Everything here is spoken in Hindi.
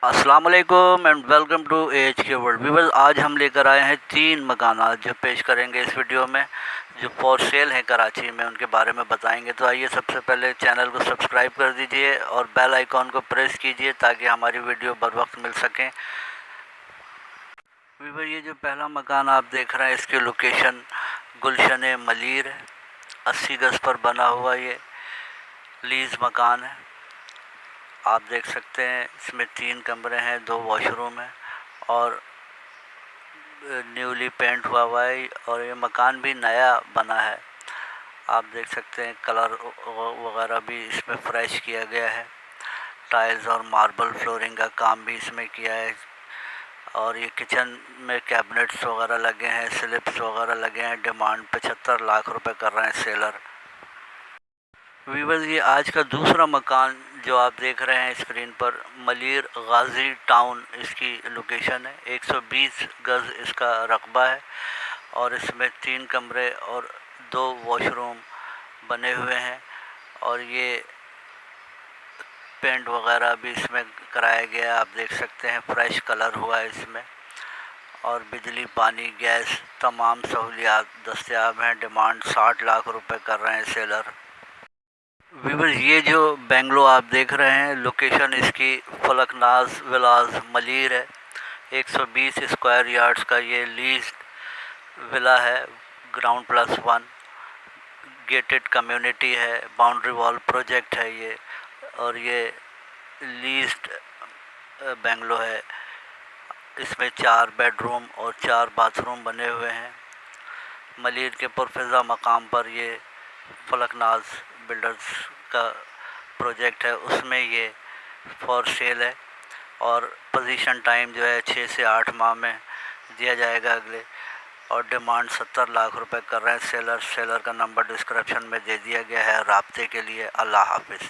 अस्सलाम वालेकुम एंड वेलकम टू एच के वर्ल्ड व्यूअर्स। आज हम लेकर आए हैं 3 मकानात जो पेश करेंगे इस वीडियो में, जो फॉर सेल हैं कराची में, उनके बारे में बताएंगे। तो आइए सबसे पहले चैनल को सब्सक्राइब कर दीजिए और बेल आइकॉन को प्रेस कीजिए ताकि हमारी वीडियो बर वक्त मिल सकें। व्यूअर, ये जो पहला मकान आप देख रहे हैं इसकी लोकेशन गुलशन मलीर है। 80 गज पर बना हुआ ये लीज मकान है। आप देख सकते हैं इसमें 3 कमरे हैं, 2 वॉशरूम हैं और न्यूली पेंट हुआ है और ये मकान भी नया बना है। आप देख सकते हैं कलर वगैरह भी इसमें फ्रेश किया गया है। टाइल्स और मार्बल फ्लोरिंग का काम भी इसमें किया है और ये किचन में कैबिनेट्स वगैरह लगे हैं, स्लिप्स वगैरह लगे हैं। डिमांड 75 लाख रुपए कर रहे हैं सेलर। व्यूअर्स, ये आज का दूसरा मकान जो आप देख रहे हैं स्क्रीन पर, मलीर गाजी टाउन इसकी लोकेशन है। 120 गज इसका रकबा है और इसमें 3 कमरे और 2 वॉशरूम बने हुए हैं और ये पेंट वगैरह भी इसमें कराया गया। आप देख सकते हैं फ्रेश कलर हुआ है इसमें और बिजली, पानी, गैस तमाम सहूलियात दस्तयाब हैं। डिमांड 60 लाख रुपए कर रहे हैं सेलर। व्यूअर्स, ये जो बेंगलो आप देख रहे हैं, लोकेशन इसकी फलकनाज विलाज मलीर है। 120 स्क्वायर यार्ड्स का ये लीज विला है, ग्राउंड +1, गेटेड कम्युनिटी है, बाउंड्री वॉल प्रोजेक्ट है ये और ये लीज्ड बेंगलो है। इसमें 4 बेडरूम और 4 बाथरूम बने हुए हैं। मलीर के पुरफिजा मकाम पर ये फलकनाज बिल्डर्स का प्रोजेक्ट है, उसमें ये फॉर सेल है और पोजीशन टाइम जो है 6 से 8 माह में दिया जाएगा अगले। और डिमांड 70 लाख रुपए कर रहे हैं सेलर। सेलर का नंबर डिस्क्रिप्शन में दे दिया गया है राब्ते के लिए। अल्लाह हाफिज़।